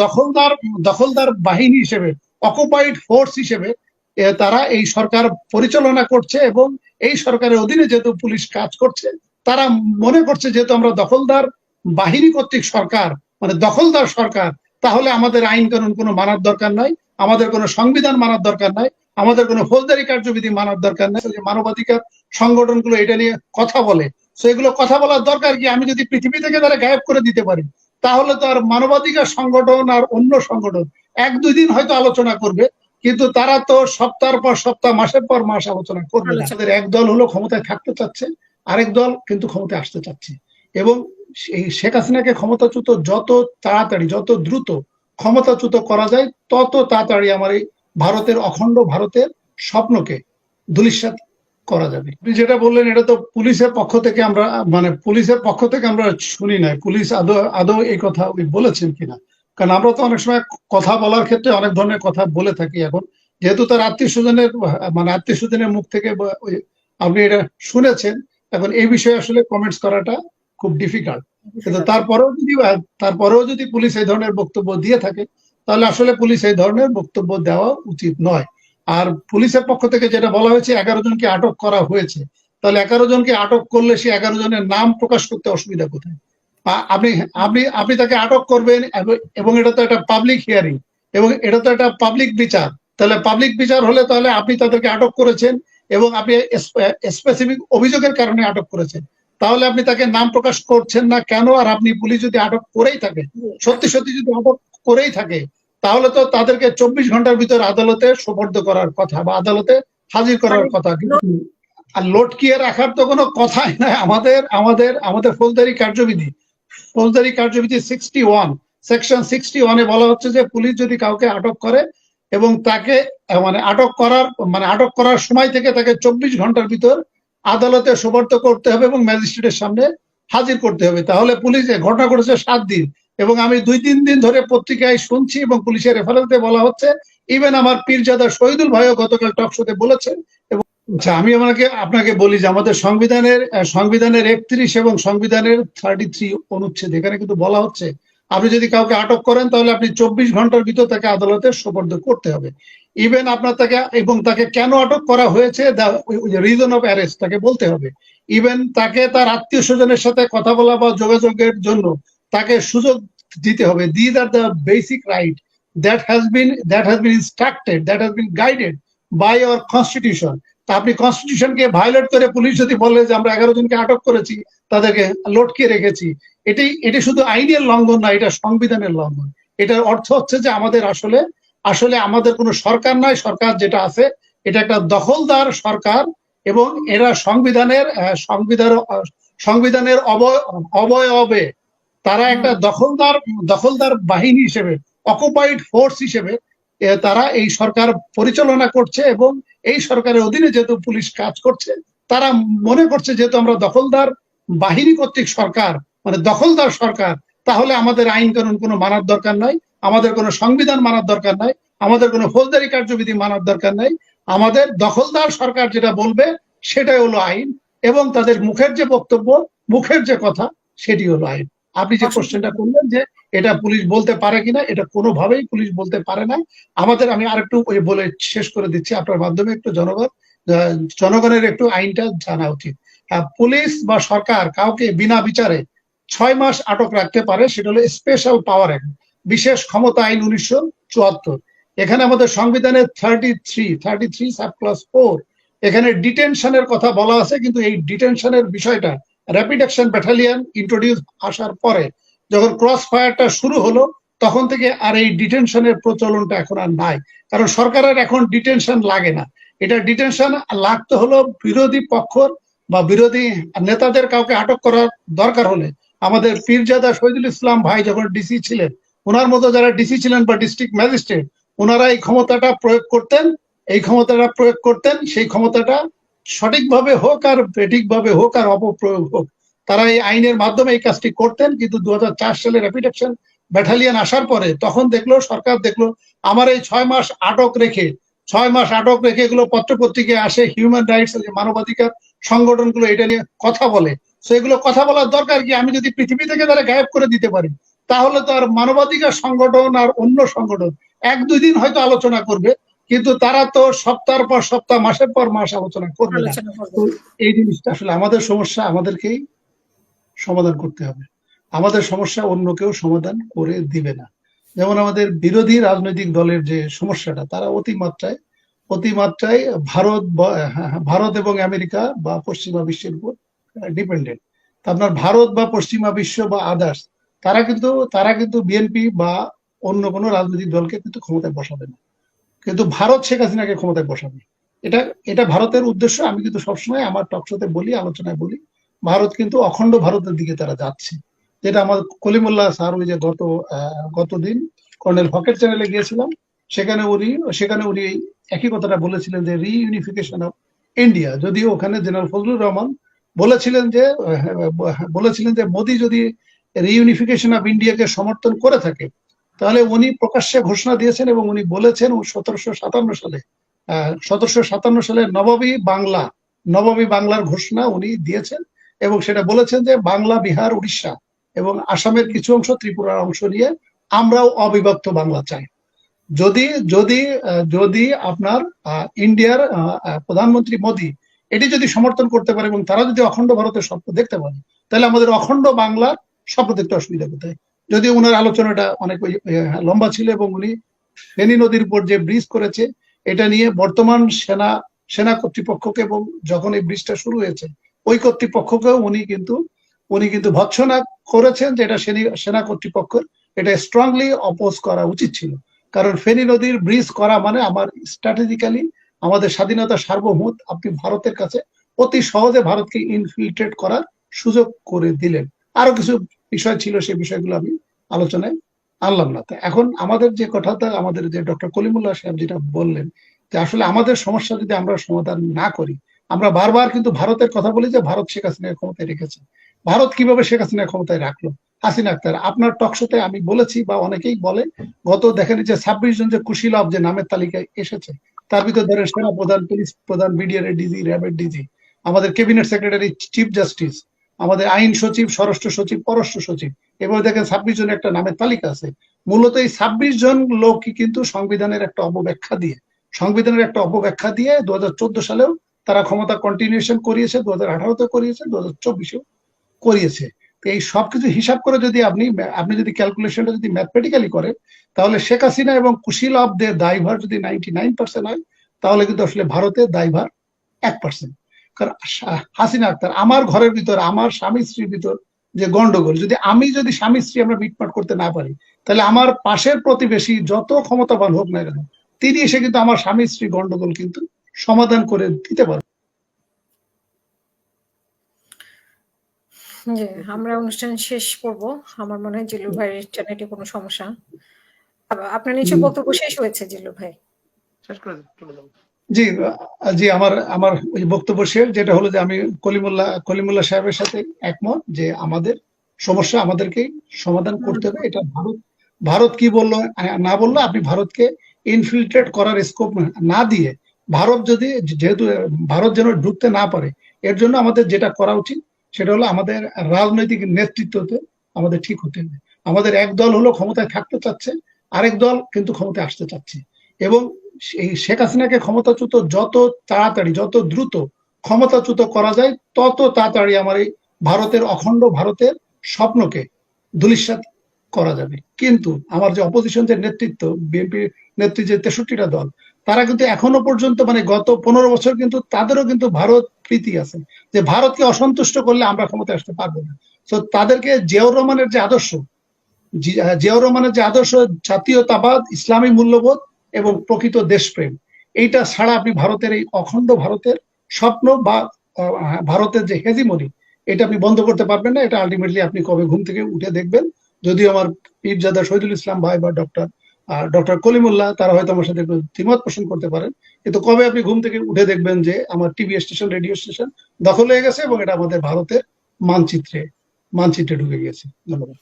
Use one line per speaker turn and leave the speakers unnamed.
দখলদার দখলদার বাহিনী হিসেবে, অকুপাইড ফোর্স হিসেবে তারা এই সরকার পরিচালনা করছে এবং এই সরকারের অধীনে যেহেতু পুলিশ কাজ করছে, তারা মনে করছে যেহেতু আমরা দখলদার বাহিনী কর্তৃক সরকার, মানে দখলদার সরকার, তাহলে আমাদের আইন কানুন কোনো মানার দরকার নাই, আমাদের কোনো সংবিধান মানার দরকার নাই, আমাদের কোনো ফৌজদারি কার্যবিধি মানার দরকার নাই। যে মানবাধিকার সংগঠনগুলো এটা নিয়ে কথা বলে, তো এগুলো কথা বলার দরকার কি? আমি যদি পৃথিবী থেকে তারা গায়েব করে দিতে পারি, তাহলে তো আর মানবাধিকার সংগঠন আর অন্য সংগঠন এক দুই দিন হয়তো আলোচনা করবে, কিন্তু তারা তো সপ্তাহের পর সপ্তাহ, মাসের পর মাস আলোচনা করবে না। তাদের এক দল হলো ক্ষমতায় থাকতে চাচ্ছে, আরেক দল কিন্তু ক্ষমতায় আসতে চাচ্ছে। এবং এই শেখ হাসিনাকে ক্ষমতাচ্যুত যত তাড়াতাড়ি, যত দ্রুত ক্ষমতাচ্যুত করা যায়, তত তাড়াতাড়ি আমার এই ভারতের, অখণ্ড ভারতের স্বপ্নকে ধূলিসাৎ করা যাবে। আপনি যেটা বললেন, এটা তো পুলিশের পক্ষ থেকে আমরা, মানে পুলিশের পক্ষ থেকে আমরা শুনি নাই, পুলিশ আদৌ আদৌ এই কথা বলেছেন কিনা। কারণ আমরা তো অনেক সময় কথা বলার ক্ষেত্রে অনেক ধরনের কথা বলে থাকি। এখন যেহেতু তার আত্মীয় স্বজনের, মানে আত্মীয় স্বজনের মুখ থেকে আপনি এটা শুনেছেন, এখন এই বিষয়ে আসলে কমেন্টস করাটা খুব ডিফিকাল্ট। কিন্তু তারপরেও যদি পুলিশ এই ধরনের বক্তব্য দিয়ে থাকে, তাহলে আসলে পুলিশ এই ধরনের বক্তব্য দেওয়া উচিত নয়। আর পুলিশের পক্ষ থেকে যেটা বলা হয়েছে 11 জনকে আটক করা হয়েছে, তাহলে 11 জনকে আটক করলে সে 11 জনের নাম প্রকাশ করতে অসুবিধা কোথায়? আপনি আপনি আপনি তাকে আটক করবেন এবং এটা তো একটা পাবলিক হিয়ারিং, এবং এটা তো একটা পাবলিক বিচার। তাহলে পাবলিক বিচার হলে তাহলে আপনি তাদেরকে আটক করেছেন এবং আপনি স্পেসিফিক অভিযোগের কারণে আটক করেছেন, তাহলে আপনি তাকে নাম প্রকাশ করছেন না কেন? আর আপনি পুলিশ যদি আটক করেই থাকে, সত্যি সত্যি যদি আটক করেই থাকে, তাহলে তো তাদেরকে 24 ঘন্টার ভিতর আদালতে সোপর্দ করার কথা বা আদালতে হাজির করার কথা। আর লটকিয়ে রাখার তো কোনো কথাই নাই। আমাদের আমাদের আমাদের ফৌজদারি কার্যবিধি 61, সেকশন 61-এ বলা হচ্ছে যে পুলিশ যদি কাউকে আটক করে এবং তাকে আটক করার সময় থেকে তাকে 24 ঘন্টার ভিতর আদালতে সোপর্দ করতে হবে এবং ম্যাজিস্ট্রেটের সামনে হাজির করতে হবে। তাহলে পুলিশ, ঘটনা ঘটেছে 7 দিন, এবং আমি 2-3 দিন ধরে পত্রিকায় শুনছি এবং পুলিশের রেফারেন্সে বলা হচ্ছে, ইভেন আমার পীরজাদা শহীদুল ভাইও গতকাল টক শোতে বলেছেন। আচ্ছা, আমি আপনাকে বলি যে আমাদের সংবিধানের 31 এবং সংবিধানের 33 অনুচ্ছেদ, এখানে কিন্তু বলা হচ্ছে আপনি যদি কাউকে আটক করেন, তাহলে আপনি 24 ঘন্টার ভিতর তাকে আদালতে সোপর্দ করতে হবে। ইভেন আপনার তাকে কেন আটক করা হয়েছে, রিজন অফ অ্যারেস্ট তাকে বলতে হবে। ইভেন তাকে তার আত্মীয় স্বজনের সাথে কথা বলা বা যোগাযোগের জন্য তাকে সুযোগ দিতে হবে। This are the basic right that has been instructed, that has been guided by our constitution. তা আপনি কনস্টিটিউশনকে ভায়োলেট করে পুলিশ যদি বলে যে আমরা 11 জনকে আটক করেছি, তাদেরকে লটকে রেখেছি, এটি শুধু আইনের লঙ্ঘন না, এটা সংবিধানের লঙ্ঘন। এটার অর্থ হচ্ছে যে আমাদের আসলে আমাদের কোনো সরকার নাই, সরকার যেটা আছে এটা একটা দখলদার সরকার, এবং এরা সংবিধানের অবয়বে তারা একটা দখলদার বাহিনী হিসেবে, অকুপাইড ফোর্স হিসেবে তারা এই সরকার পরিচালনা করছে এবং এই সরকারের অধীনে যেহেতু পুলিশ কাজ করছে, তারা মনে করছে যেহেতু আমরা দখলদার বাহিনী কর্তৃক সরকার, মানে দখলদার সরকার, তাহলে আমাদের আইন কানুন কোনো মানার দরকার নাই, আমাদের কোনো সংবিধান মানার দরকার নাই, আমাদের কোনো ফৌজদারি কার্যবিধি মানার দরকার নাই। আমাদের দখলদার সরকার যেটা বলবে সেটাই হলো আইন, এবং তাদের মুখের যে বক্তব্য, মুখের যে কথা, সেটি হলো আইন। আপনি যে কোশ্চেনটা করলেন যে এটা পুলিশ বলতে পারে কিনা, এটা কোনোভাবেই পুলিশ বলতে পারে না। আমি আরেকটু বলে শেষ করে দিচ্ছি আপনার মাধ্যমে, একটু জনগণের একটু আইনটা জানা উচিত। পুলিশ বা সরকার কাউকে বিনা বিচারে 6 মাস আটক রাখতে পারে, সেটা হলো স্পেশাল পাওয়ার অ্যাক্ট, বিশেষ ক্ষমতা আইন 1974। এখানে আমাদের সংবিধানের 33 সাব ক্লাস 4 এখানে ডিটেনশনের কথা বলা আছে, কিন্তু এই ডিটেনশনের বিষয়টা র্যাপিড অ্যাকশন ব্যাটালিয়ন ইন্ট্রোডিউস আসার পরে, যখন ক্রস ফায়ারটা শুরু হলো, তখন থেকে আর এই ডিটেনশনের প্রচলনটা এখন আর নাই। কারণ সরকারের এখন ডিটেনশন লাগে না। এটা ডিটেনশন লাগতে হলো বিরোধী পক্ষর বা বিরোধী নেতাদের কাউকে আটক করার দরকার হলে। আমাদের পীরজাদা শহীদুল ইসলাম ভাই যখন ডিসি ছিলেন, ওনার মতো যারা ডিসি ছিলেন বা ডিস্ট্রিক্ট ম্যাজিস্ট্রেট, ওনারা এই ক্ষমতাটা প্রয়োগ করতেন। সেই ক্ষমতাটা সঠিকভাবে হোক আর বেঠিকভাবে হোক আর অপপ্রয়োগ হোক, তারা এই আইনের মাধ্যমে এই কাজটি করতেন। কিন্তু 2004 সালে র্যাপিড অ্যাকশন ব্যাটালিয়ন আসার পরে তখন সরকার দেখলো আমার এই 6 মাস আটক রেখে এগুলো পত্রপত্রিকায় আসে, হিউম্যান রাইটস, মানবাধিকার সংগঠনগুলো এটা নিয়ে কথা বলে। তো এগুলো কথা বলার দরকার কি? আমি যদি পৃথিবী থেকে তারা গায়েব করে দিতে পারি, তাহলে তো আর মানবাধিকার সংগঠন আর অন্য সংগঠন 1-2 দিন হয়তো আলোচনা করবে, কিন্তু তারা তো সপ্তাহের পর সপ্তাহ, মাসের পর মাস আলোচনা করবে না। তো এই জিনিসটা আসলে আমাদের সমস্যা, আমাদেরকেই সমাধান করতে হবে। আমাদের সমস্যা অন্য কেউ সমাধান করে দিবে না। যেমন আমাদের বিরোধী রাজনৈতিক দলের যে সমস্যাটা, তারা অতিমাত্রায় ভারত এবং আমেরিকা বা পশ্চিমা বিশ্বের উপর ডিপেন্ডেন্ট। আপনার ভারত বা পশ্চিমা বিশ্ব বা আদার্স, তারা কিন্তু বিএনপি বা অন্য কোনো রাজনৈতিক দলকে কিন্তু ক্ষমতায় বসাবে না, কিন্তু ভারত শেখ হাসিনাকে ক্ষমতায় বসাবে। এটা এটা ভারতের উদ্দেশ্য। আমি কিন্তু সবসময় আমার টকশোতে বলি, আলোচনায় বলি, ভারত কিন্তু অখণ্ড ভারতের দিকে তারা যাচ্ছে। যেটা আমার কলিমুল্লাহ স্যার, ওই যে গতদিন কর্নেল হকের চ্যানেলে গিয়েছিলাম, সেখানে উনি একই কথাটা বলেছিলেন যে রিইউনিফিকেশন অফ ইন্ডিয়া। যদিও ওখানে জেনারেল ফজলুর রহমান বলেছিলেন যে মোদী যদি রিইউনিফিকেশন অফ ইন্ডিয়াকে সমর্থন করে থাকে, তাহলে উনি প্রকাশ্যে ঘোষণা দিয়েছেন এবং উনি বলেছেন 1757 সালে নববী বাংলার ঘোষণা উনি দিয়েছেন, এবং সেটা বলেছেন যে বাংলা, বিহার, উড়িষ্যা এবং আসামের কিছু অংশ, ত্রিপুরার অংশ নিয়ে আমরাও অবিভক্ত বাংলা চাই। যদি যদি যদি আপনার ইন্ডিয়ার প্রধানমন্ত্রী মোদী এটি যদি সমর্থন করতে পারে এবং তারা যদি অখণ্ড ভারতের স্বপ্ন দেখতে পারে, তাহলে আমাদের অখণ্ড বাংলার স্বপ্ন দেখতে অসুবিধা কোথায়? যদি ওনার আলোচনাটা অনেক লম্বা ছিল এবং উনি ফেনী নদীর উপর যে ব্রিজ করেছে, এটা নিয়ে বর্তমান সেনা কর্তৃপক্ষকে, এবং যখন এই ব্রিজটা শুরু হয়েছে ওই কর্তৃপক্ষকেও উনি কিন্তু ভৎসনা করেছেন যে এটা সেনা কর্তৃপক্ষের এটা স্ট্রংলি অপোজ করা উচিত ছিল। কারণ ফেনী নদীর ব্রিজ করা মানে আমার স্ট্র্যাটেজিক্যালি আমাদের স্বাধীনতা সার্বভৌমত্ব আপনি ভারতের কাছে অতি সহজে ভারতকে ইনফিল্ট্রেট করার সুযোগ করে দিলেন। আরো কিছু বিষয় ছিল, সেই বিষয়গুলো আমি আলোচনায় আনলাম না। তা এখন আমাদের যে কথাটা, আমাদের যে ডক্টর কলিমুল্লাহ সাহেব যেটা বললেন, যে আসলে আমাদের সমস্যা যদি আমরা সমাধান না করি, আমরা বারবার কিন্তু ভারতের কথা বলি যে ভারত শেখ হাসিনাকে ক্ষমতায় রেখেছে। ভারত কিভাবে শেখ হাসিনা ক্ষমতায় রাখলো? হাসিনা আক্তার, আপনার টকশোতে আমি বলেছি বা অনেকেই বলে, দেখেন যে 26 জন যে কুশীলব যে নামের তালিকায় এসেছে, তার ভিতরে ধরেন সেনা প্রধান, পুলিশ প্রধান, বিডিআর এর ডিজি, র্যাবের ডিজি, আমাদের ক্যাবিনেট সেক্রেটারি, চিফ জাস্টিস, আমাদের আইন সচিব, স্বরাষ্ট্র সচিব, পররাষ্ট্র সচিব, এবার দেখেন 26 জনের একটা নামের তালিকা আছে। মূলত এই 26 জন লোকই কিন্তু সংবিধানের একটা অপব্যাখ্যা দিয়ে 2014 সালেও তারা ক্ষমতা কন্টিনিউশন করিয়েছে, 2018-তেও করিয়েছে, 2024-এও করিয়েছে। এই সবকিছু হিসাব করে যদি আপনি যদি ক্যালকুলেশনটা যদি ম্যাথমেটিক্যালি করেন, তাহলে শেখ হাসিনা এবং কুশীলবদের দায়ভার যদি 99% হয়, তাহলে কিন্তু আসলে ভারতের দায়ভার 1%। কারণ হাসিনা আক্তার, আমার ঘরের ভিতর, আমার স্বামী স্ত্রীর ভিতর যে গন্ডগোল, যদি স্বামী স্ত্রী আমরা মিটমাট করতে না পারি, তাহলে আমার পাশের প্রতিবেশী যত ক্ষমতাবান হোক না কেন, তিনি এসে কিন্তু আমার স্বামী স্ত্রী গন্ডগোল কিন্তু সমাধান করে দিতে পারে।
জি, আমরা অনুষ্ঠান শেষ করব। আমার মনে হয় জিল্লুর ভাইয়ের ইন্টারনেটে কোনো সমস্যা। আপনার নিশ্চয়ই বক্তব্য শেষ হয়েছে জিল্লু ভাই?
শেষ করে চলে যাবো।
জি, জি, আমার ওই বক্তব্য শেষ, যেটা হলো যে আমি কলিমুল্লাহ সাহেবের সাথে একমত যে আমাদের সমস্যা আমাদেরকেই সমাধান করতে হবে। এটা ভারত কি বললো না বললো, আপনি ভারতকে ইনফিল্ট্রেট করার স্কোপ না দিয়ে, যেহেতু ভারত যেন ঢুকতে না পারে, এর জন্য আমাদের যেটা করা উচিত সেটা হলো আমাদের রাজনৈতিক নেতৃত্বতে আমাদের ঠিক হতে হবে। আমাদের এক দল হলো ক্ষমতায় থাকতে চাচ্ছে, আরেক দল কিন্তু ক্ষমতায় আসতে চাচ্ছে, এবং এই শেখ হাসিনাকে ক্ষমতাচ্যুত যত তাড়াতাড়ি, যত দ্রুত ক্ষমতাচ্যুত করা যায়, তত তাড়াতাড়ি আমার এই অখণ্ড ভারতের স্বপ্নকে ধূলিসাৎ করা যাবে। কিন্তু আমার যে অপোজিশন যে নেতৃত্ব, বিএনপি নেতৃত্বে যে 63টা দল, তারা কিন্তু এখনো পর্যন্ত, মানে গত 15 বছর কিন্তু তাদেরও কিন্তু ভারত প্রীতি আছে, যে ভারতকে অসন্তুষ্ট করলে আমরা ক্ষমতায় আসতে পারবো না। তো তাদেরকে জিয়াউর রহমানের যে আদর্শ, জাতীয়তাবাদ, ইসলামী মূল্যবোধ এবং প্রকৃত দেশপ্রেম, এইটা ছাড়া আপনি ভারতের এই অখণ্ড ভারতের স্বপ্ন বা ভারতের যে হেজিমনি, এটা আপনি বন্ধ করতে পারবেন না। এটা আলটিমেটলি আপনি কবে ঘুম থেকে উঠে দেখবেন, যদিও আমার পীরজাদা শহীদুল ইসলাম ভাই বা ডক্টর কলিমুল্লাহ তারা হয়তো আমার সাথে দ্বিমত পোষণ করতে পারেন, কিন্তু কবে আপনি ঘুম থেকে উঠে দেখবেন যে আমার টিভি স্টেশন, রেডিও স্টেশন দখল হয়ে গেছে এবং এটা আমাদের ভারতের মানচিত্রে ঢুকে গেছে। ধন্যবাদ।